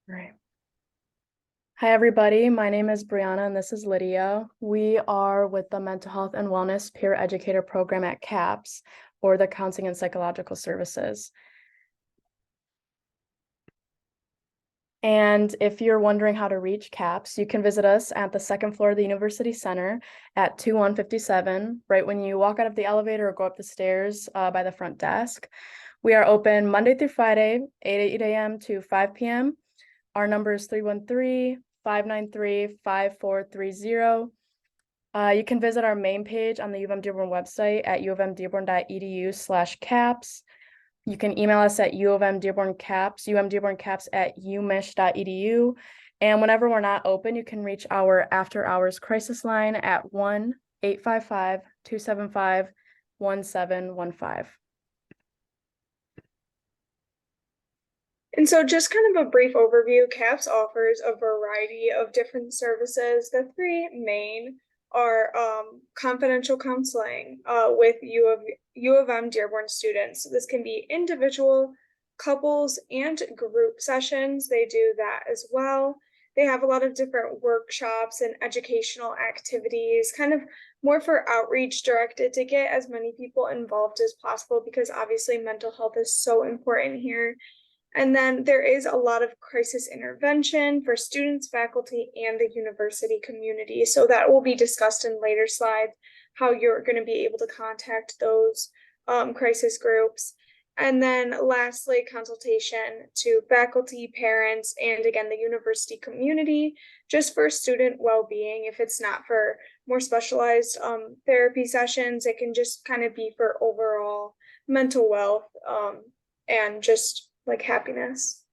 Right. Hi, everybody. My name is Brianna and this is Lydia. We are with the Mental Health and Wellness Peer Educator Program at CAPS, or the Counseling and Psychological Services. And if you're wondering how to reach CAPS, you can visit us at the second floor of the University Center at 2157, right when you walk out of the elevator or go up the stairs by the front desk. We are open Monday through Friday, 8 a.m. to 5 p.m. Our number is 313-593-5430. You can visit our main page on the UM-Dearborn website at umdearborn.edu/caps. You can email us at umdearborncaps, umdearborncaps@umich.edu. And whenever we're not open, you can reach our after hours crisis line at 1-855-275-1715. And so just kind of a brief overview, CAPS offers a variety of different services. The three main are confidential counseling with U of M Dearborn students. So this can be individual, couples, and group sessions. They do that as well. They have a lot of different workshops and educational activities, kind of more for outreach directed to get as many people involved as possible because obviously mental health is so important here. And then there is a lot of crisis intervention for students, faculty, and the university community. So that will be discussed in later slides, how you're going to be able to contact those crisis groups. And then lastly, consultation to faculty, parents, and again, the university community, just for student well-being. If it's not for more specialized therapy sessions, it can just kind of be for overall mental wealth and just like happiness.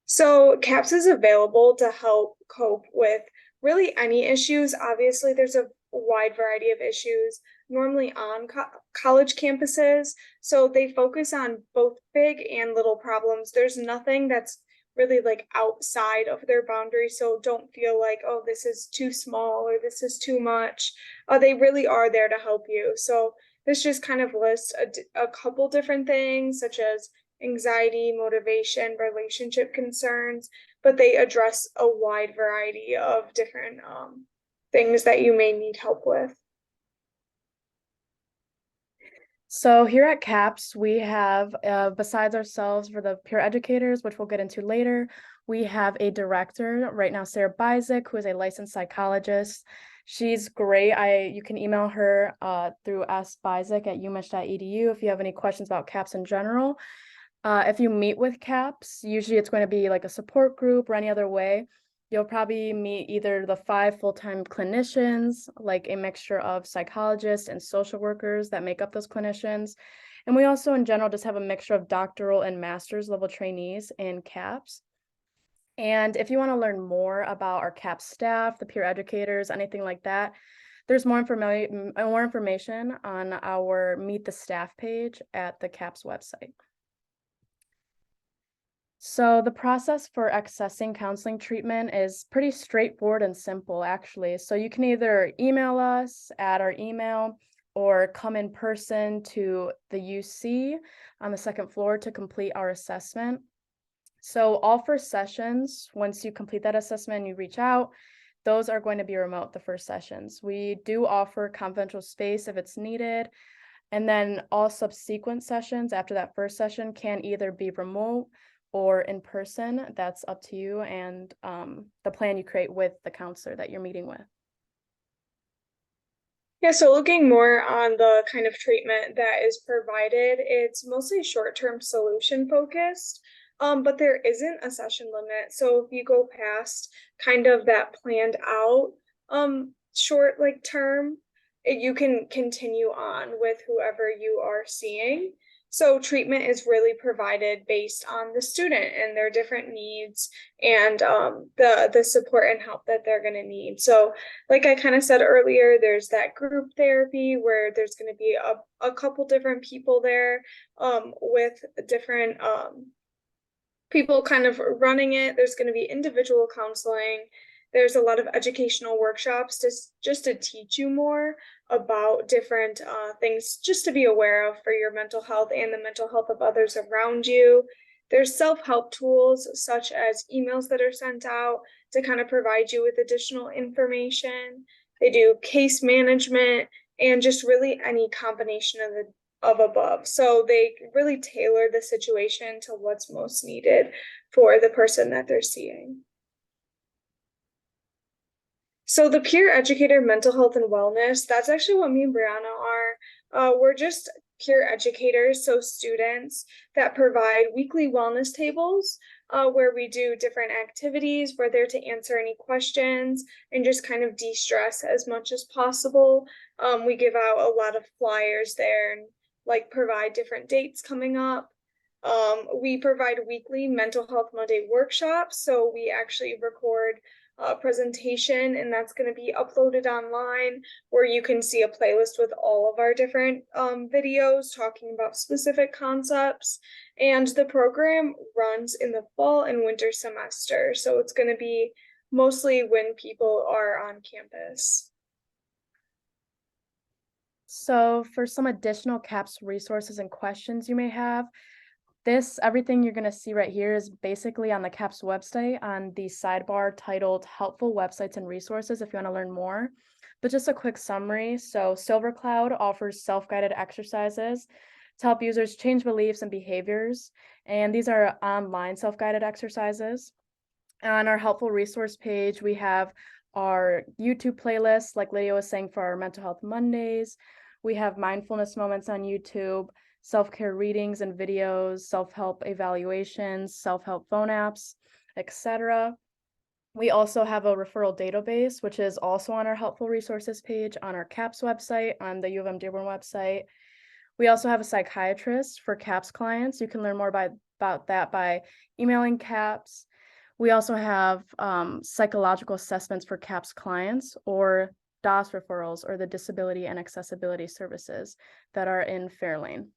So CAPS is available to help cope with really any issues. Obviously, there's a wide variety of issues normally on college campuses. So they focus on both big and little problems. There's nothing that's really like outside of their boundaries. So don't feel like, oh, this is too small or this is too much. They really are there to help you. So this just kind of lists a couple different things, such as anxiety, motivation, relationship concerns, but they address a wide variety of different things that you may need help with. So here at CAPS, we have, besides ourselves for the peer educators, which we'll get into later, we have a director right now, Sarah Bizik, who is a licensed psychologist. She's great. You can email her through sbizik@umich.edu if you have any questions about CAPS in general. If you meet with CAPS, usually it's going to be like a support group or any other way. You'll probably meet either the 5 full-time clinicians, like a mixture of psychologists and social workers that make up those clinicians. And we also, in general, just have a mixture of doctoral and master's level trainees in CAPS. And if you want to learn more about our CAPS staff, the peer educators, anything like that, there's more information on our Meet the Staff page at the CAPS website. So the process for accessing counseling treatment is pretty straightforward and simple, actually. So you can either email us at our email or come in person to the UC on the second floor to complete our assessment. So all first sessions, once you complete that assessment and you reach out, those are going to be remote, the first sessions. We do offer confidential space if it's needed. And then all subsequent sessions after that first session can either be remote or in person. That's up to you and the plan you create with the counselor that you're meeting with. Yeah, so looking more on the kind of treatment that is provided, it's mostly short-term solution focused, but there isn't a session limit. So if you go past kind of that planned out short like term, you can continue on with whoever you are seeing. So treatment is really provided based on the student and their different needs and the support and help that they're going to need. So like I kind of said earlier, there's that group therapy where there's going to be a couple different people there with different people kind of running it. There's going to be individual counseling. There's a lot of educational workshops just to teach you more about different things just to be aware of for your mental health and the mental health of others around you. There's self-help tools such as emails that are sent out to kind of provide you with additional information. They do case management and just really any combination of above. So they really tailor the situation to what's most needed for the person that they're seeing. So the peer educator mental health and wellness, that's actually what me and Brianna are. We're just peer educators, so students that provide weekly wellness tables where we do different activities. We're there to answer any questions and just kind of de-stress as much as possible. We give out a lot of flyers there and like provide different dates coming up. We provide weekly mental health Monday workshops. So we actually record presentation, and that's going to be uploaded online where you can see a playlist with all of our different videos talking about specific concepts. And the program runs in the fall and winter semester. So it's going to be mostly when people are on campus. So for some additional CAPS resources and questions you may have, everything you're going to see right here is basically on the CAPS website on the sidebar titled Helpful Websites and Resources if you want to learn more. But just a quick summary. So Silver Cloud offers self-guided exercises to help users change beliefs and behaviors. And these are online self-guided exercises. On our helpful resource page, we have our YouTube playlist, like Lydia was saying, for our Mental Health Mondays. We have mindfulness moments on YouTube, self-care readings and videos, self-help evaluations, self-help phone apps, etc. We also have a referral database, which is also on our helpful resources page on our CAPS website, on the UM-Dearborn website. We also have a psychiatrist for CAPS clients. You can learn more about that by emailing CAPS. We also have psychological assessments for CAPS clients or DAS referrals, or the Disability and Accessibility Services that are in Fairlane.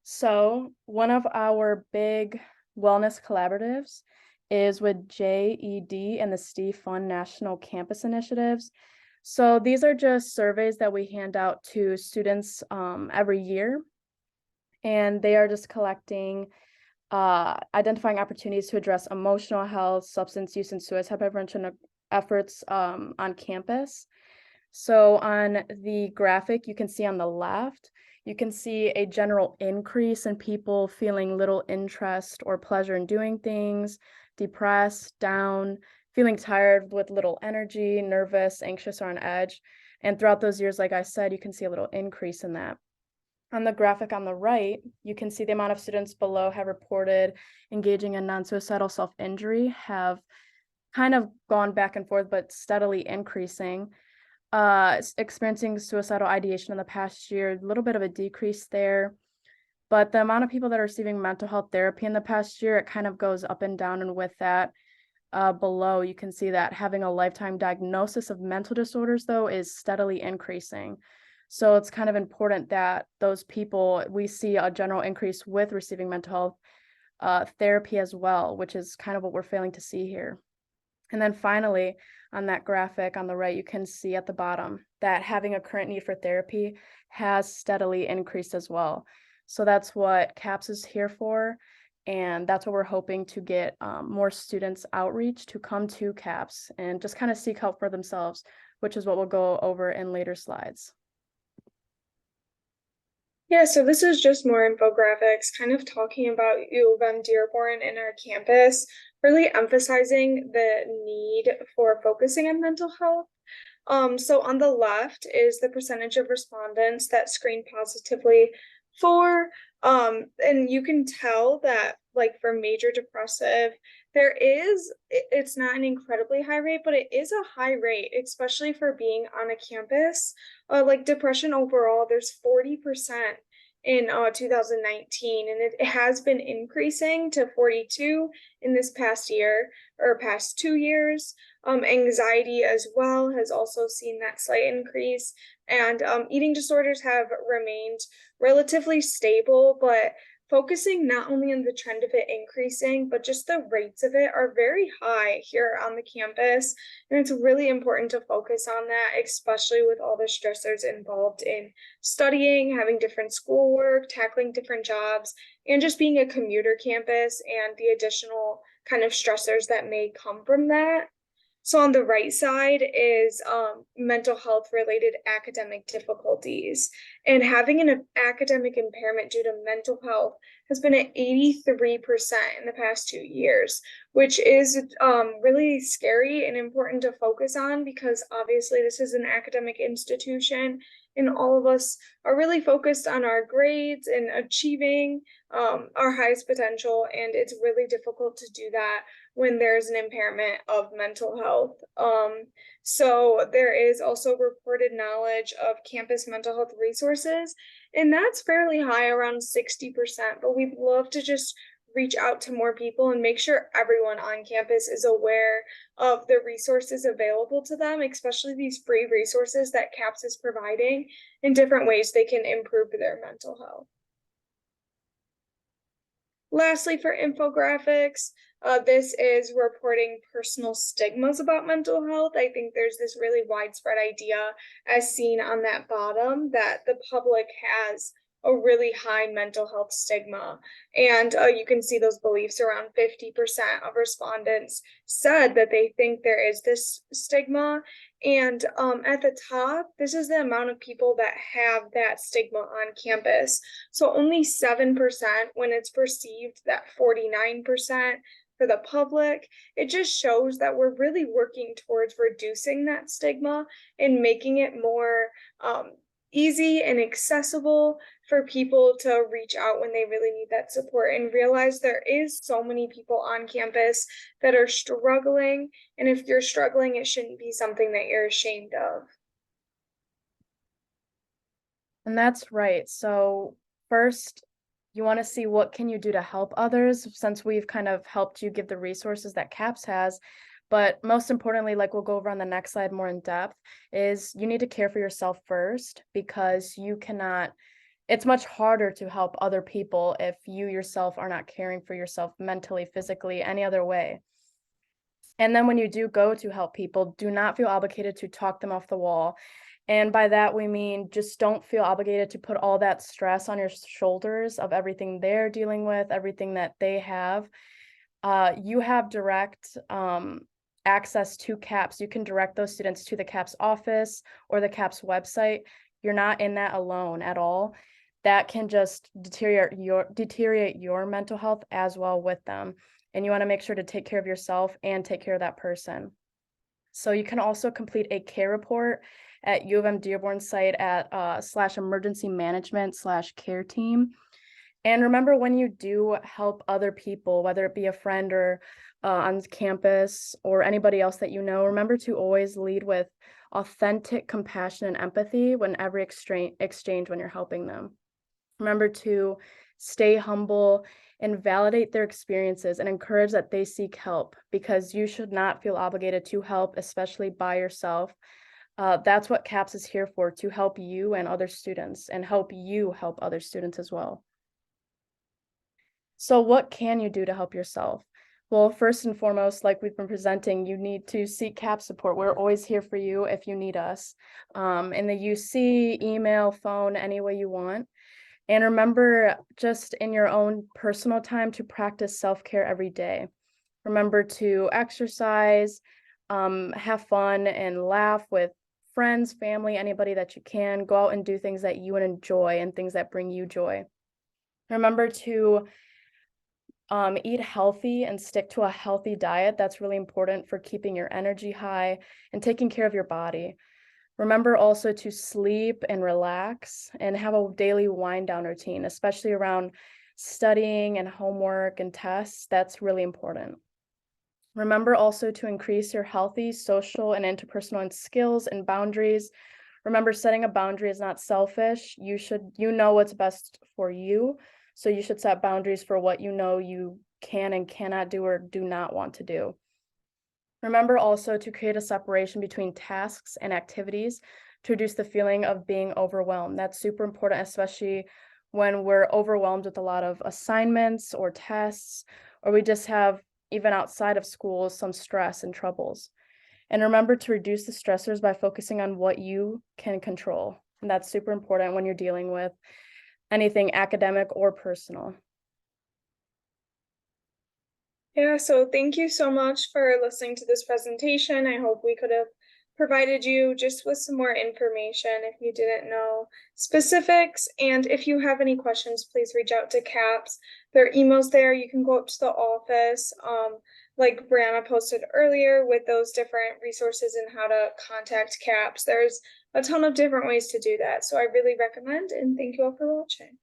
So one of our big wellness collaboratives is with JED and the Steve Fund National Campus Initiatives. So these are just surveys that we hand out to students every year, and they are just collecting, identifying opportunities to address emotional health, substance use, and suicide prevention efforts on campus. So on the graphic you can see on the left, you can see a general increase in people feeling little interest or pleasure in doing things, depressed, down, feeling tired with little energy, nervous, anxious, or on edge. And throughout those years, like I said, you can see a little increase in that. On the graphic on the right, you can see the amount of students below have reported engaging in non-suicidal self-injury have kind of gone back and forth, but steadily increasing. Experiencing suicidal ideation in the past year, a little bit of a decrease there. But the amount of people that are receiving mental health therapy in the past year, it kind of goes up and down. And with that, below, you can see that having a lifetime diagnosis of mental disorders, though, is steadily increasing. So it's kind of important that those people, we see a general increase with receiving mental health therapy as well, which is kind of what we're failing to see here. And then finally, on that graphic on the right, you can see at the bottom that having a current need for therapy has steadily increased as well. So that's what CAPS is here for. And that's what we're hoping to get more students outreach to come to CAPS and just kind of seek help for themselves, which is what we'll go over in later slides. Yeah, so this is just more infographics, kind of talking about UM-Dearborn and our campus, really emphasizing the need for focusing on mental health. So on the left is the percentage of respondents that screen positively for, and you can tell that like for major depressive, it's not an incredibly high rate, but it is a high rate, especially for being on a campus. Like depression overall, there's 40% in 2019, and it has been increasing to 42 in this past year or past 2 years. Anxiety as well has also seen that slight increase, and eating disorders have remained relatively stable, but focusing not only on the trend of it increasing, but just the rates of it are very high here on the campus. And it's really important to focus on that, especially with all the stressors involved in studying, having different schoolwork, tackling different jobs, and just being a commuter campus and the additional kind of stressors that may come from that. So on the right side is mental health related academic difficulties. And having an academic impairment due to mental health has been at 83% in the past 2 years, which is really scary and important to focus on because obviously this is an academic institution and all of us are really focused on our grades and achieving our highest potential. And it's really difficult to do that when there's an impairment of mental health. So there is also reported knowledge of campus mental health resources, and that's fairly high, around 60%. But we'd love to just reach out to more people and make sure everyone on campus is aware of the resources available to them, especially these free resources that CAPS is providing in different ways they can improve their mental health. Lastly, for infographics, this is reporting personal stigmas about mental health. I think there's this really widespread idea, as seen on that bottom, that the public has a really high mental health stigma. And you can see those beliefs. Around 50% of respondents said that they think there is this stigma. And at the top, this is the amount of people that have that stigma on campus. So only 7% when it's perceived, that 49% for the public. It just shows that we're really working towards reducing that stigma and making it more easy and accessible for people to reach out when they really need that support and realize there is so many people on campus that are struggling. And if you're struggling, it shouldn't be something that you're ashamed of. And that's right. So first, you want to see what can you do to help others, since we've kind of helped you give the resources that CAPS has. But most importantly, like we'll go over on the next slide more in depth, is you need to care for yourself first, because you cannot, it's much harder to help other people if you yourself are not caring for yourself mentally, physically, any other way. And then when you do go to help people, do not feel obligated to talk them off the wall. And by that, we mean just don't feel obligated to put all that stress on your shoulders of everything they're dealing with, everything that they have. You have direct access to CAPS. You can direct those students to the CAPS office or the CAPS website. You're not in that alone at all. That can just deteriorate your mental health as well with them. And you want to make sure to take care of yourself and take care of that person. So you can also complete a care report at UM-Dearborn site at /emergency management /care team. And remember, when you do help other people, whether it be a friend or on campus or anybody else that you know, remember to always lead with authentic compassion and empathy when every exchange when you're helping them. Remember to stay humble and validate their experiences and encourage that they seek help, because you should not feel obligated to help, especially by yourself. That's what CAPS is here for, to help you and other students, and help you help other students as well. So what can you do to help yourself? Well, first and foremost, like we've been presenting, you need to seek CAPS support. We're always here for you if you need us. In the UC, email, phone, any way you want. And remember, just in your own personal time, to practice self-care every day. Remember to exercise, have fun, and laugh with friends, family, anybody that you can. Go out and do things that you would enjoy and things that bring you joy. Remember to eat healthy and stick to a healthy diet. That's really important for keeping your energy high and taking care of your body. Remember also to sleep and relax and have a daily wind down routine, especially around studying and homework and tests. That's really important. Remember also to increase your healthy social and interpersonal skills and boundaries. Remember, setting a boundary is not selfish. You know what's best for you. So you should set boundaries for what you know you can and cannot do or do not want to do. Remember also to create a separation between tasks and activities to reduce the feeling of being overwhelmed. That's super important, especially when we're overwhelmed with a lot of assignments or tests, or we just have, even outside of school, some stress and troubles. And remember to reduce the stressors by focusing on what you can control. And that's super important when you're dealing with anything academic or personal. Yeah, so thank you so much for listening to this presentation. I hope we could have provided you just with some more information if you didn't know specifics. And if you have any questions, please reach out to CAPS. There are emails there. You can go up to the office, like Brianna posted earlier, with those different resources and how to contact CAPS. There's a ton of different ways to do that. So I really recommend, and thank you all for watching.